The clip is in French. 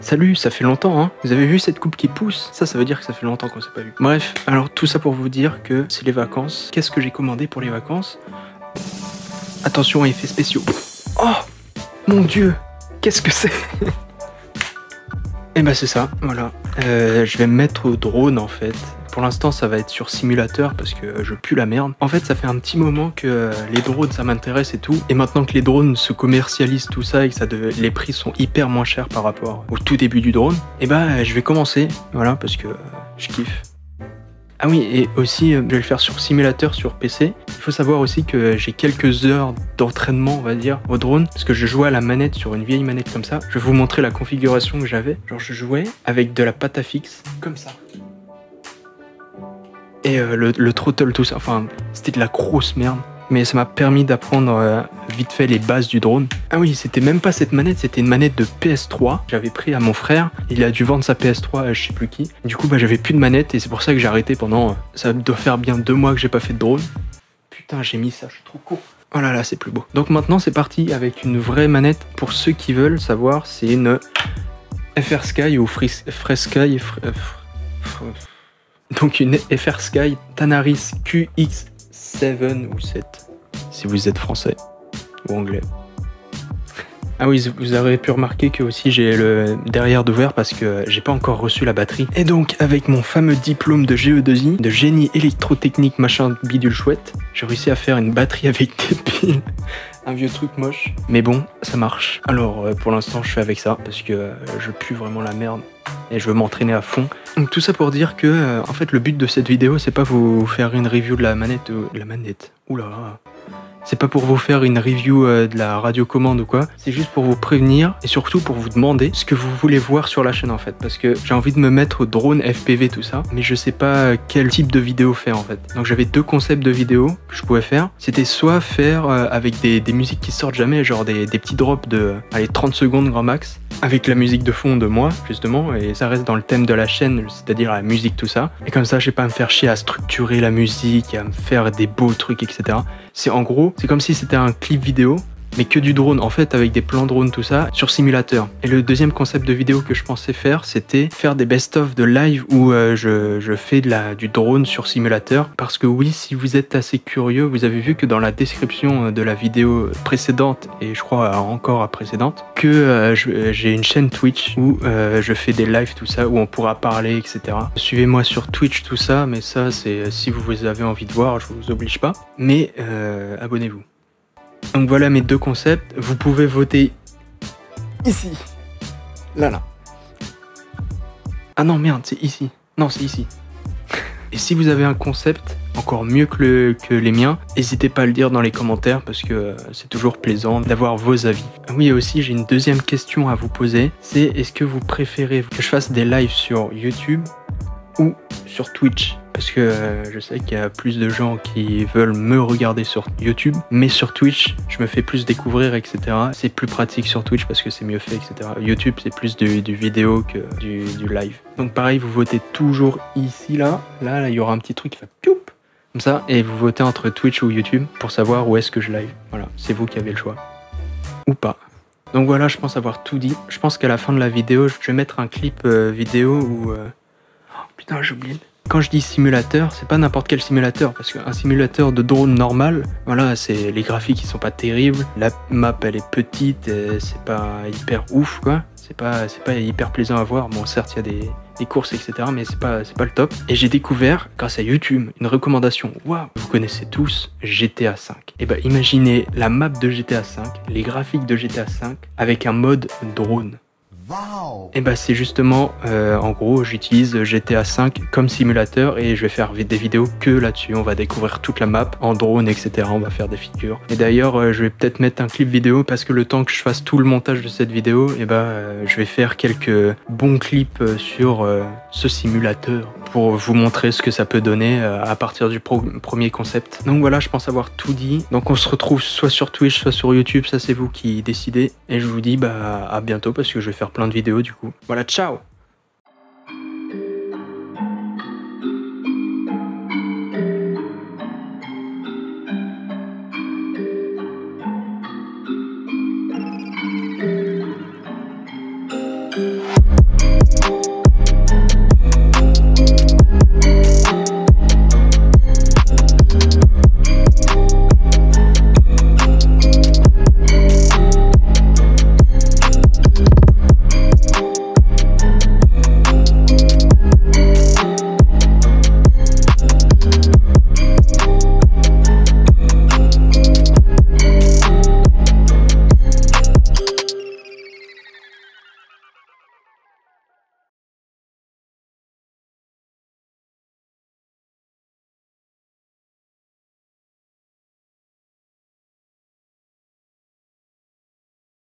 Salut, ça fait longtemps, hein. Vous avez vu cette coupe qui pousse? Ça veut dire que ça fait longtemps qu'on s'est pas vu. Bref, alors tout ça pour vous dire que c'est les vacances. Qu'est-ce que j'ai commandé pour les vacances? Attention à effets spéciaux. Oh mon dieu, qu'est-ce que c'est? Et bah c'est ça, voilà. Je vais me mettre au drone en fait. Pour l'instant ça va être sur simulateur parce que je pue la merde. En fait ça fait un petit moment que les drones ça m'intéresse et tout. Et maintenant que les drones se commercialisent tout ça et que les prix sont hyper moins chers par rapport au tout début du drone, et bah je vais commencer, voilà, parce que je kiffe. Ah oui, et aussi je vais le faire sur simulateur sur PC. Il faut savoir aussi que j'ai quelques heures d'entraînement, on va dire, au drone, parce que je jouais à la manette sur une vieille manette comme ça. Je vais vous montrer la configuration que j'avais. Genre je jouais avec de la pâte à fixe, comme ça. Et le throttle, tout ça, enfin, c'était de la grosse merde. Mais ça m'a permis d'apprendre vite fait les bases du drone. Ah oui, c'était même pas cette manette, c'était une manette de PS3. J'avais pris à mon frère, il a dû vendre sa PS3 à je sais plus qui. Du coup, bah, j'avais plus de manette et c'est pour ça que j'ai arrêté pendant... ça doit faire bien 2 mois que j'ai pas fait de drone. Putain, j'ai mis ça, je suis trop court. Oh là là, c'est plus beau. Donc maintenant, c'est parti avec une vraie manette. Pour ceux qui veulent savoir, c'est une FrSky ou FrSky... Donc une FrSky Tanaris QX7 ou 7, si vous êtes français ou anglais. Ah oui, vous aurez pu remarquer que aussi j'ai le derrière d'ouvert parce que j'ai pas encore reçu la batterie. Et donc avec mon fameux diplôme de GE2I, de génie électrotechnique machin bidule chouette, j'ai réussi à faire une batterie avec des piles. Un vieux truc moche, mais bon, ça marche. Alors pour l'instant je fais avec ça parce que je pue vraiment la merde et je veux m'entraîner à fond. Donc tout ça pour dire que en fait le but de cette vidéo c'est pas vous faire une review de la manette ou de la manette. Oula. C'est pas pour vous faire une review de la radiocommande ou quoi, c'est juste pour vous prévenir et surtout pour vous demander ce que vous voulez voir sur la chaîne en fait. Parce que j'ai envie de me mettre au drone FPV tout ça, mais je sais pas quel type de vidéo faire en fait. Donc j'avais 2 concepts de vidéos que je pouvais faire. C'était soit faire avec des musiques qui sortent jamais, genre des petits drops de allez, 30 secondes grand max, avec la musique de fond de moi justement, et ça reste dans le thème de la chaîne, c'est-à-dire la musique tout ça. Et comme ça je vais pas me faire chier à structurer la musique, à me faire des beaux trucs etc. C'est en gros, c'est comme si c'était un clip vidéo, mais que du drone, en fait, avec des plans drone, tout ça, sur simulateur. Et le deuxième concept de vidéo que je pensais faire, c'était faire des best-of de live où je fais du drone sur simulateur. Parce que oui, si vous êtes assez curieux, vous avez vu que dans la description de la vidéo précédente, et je crois encore à précédente, que j'ai une chaîne Twitch où je fais des lives, tout ça, où on pourra parler, etc. Suivez-moi sur Twitch, tout ça, mais ça, c'est si vous avez envie de voir, je vous oblige pas. Mais abonnez-vous. Donc voilà mes 2 concepts, vous pouvez voter ici, là. Ah non merde, c'est ici, non c'est ici. Et si vous avez un concept encore mieux que les miens, n'hésitez pas à le dire dans les commentaires parce que c'est toujours plaisant d'avoir vos avis. Ah oui, et aussi j'ai une deuxième question à vous poser, c'est est-ce que vous préférez que je fasse des lives sur YouTube ou sur Twitch? Parce que je sais qu'il y a plus de gens qui veulent me regarder sur YouTube, mais sur Twitch, je me fais plus découvrir, etc. C'est plus pratique sur Twitch parce que c'est mieux fait, etc. YouTube, c'est plus du vidéo que du live. Donc pareil, vous votez toujours ici, là, il y aura un petit truc qui fait pioup, comme ça, et vous votez entre Twitch ou YouTube pour savoir où est-ce que je live. Voilà, c'est vous qui avez le choix. Ou pas. Donc voilà, je pense avoir tout dit. Je pense qu'à la fin de la vidéo, je vais mettre un clip vidéo où... Oh putain, j'ai oublié. Quand je dis simulateur, c'est pas n'importe quel simulateur, parce qu'un simulateur de drone normal, voilà, c'est les graphiques ils sont pas terribles, la map elle est petite, c'est pas hyper ouf quoi, c'est pas hyper plaisant à voir. Bon certes il y a des courses etc, mais c'est pas le top. Et j'ai découvert grâce à YouTube une recommandation. Waouh, vous connaissez tous GTA 5. Et bah imaginez la map de GTA 5, les graphiques de GTA 5 avec un mode drone. Wow. Et bah c'est justement, en gros, j'utilise GTA 5 comme simulateur et je vais faire des vidéos que là-dessus. On va découvrir toute la map en drone, etc. On va faire des figures. Et d'ailleurs, je vais peut-être mettre un clip vidéo parce que le temps que je fasse tout le montage de cette vidéo, et bah je vais faire quelques bons clips sur ce simulateur pour vous montrer ce que ça peut donner à partir du premier concept. Donc voilà, je pense avoir tout dit. Donc on se retrouve soit sur Twitch, soit sur YouTube. Ça c'est vous qui décidez. Et je vous dis bah à bientôt parce que je vais faire plein de vidéos du coup. Voilà, ciao!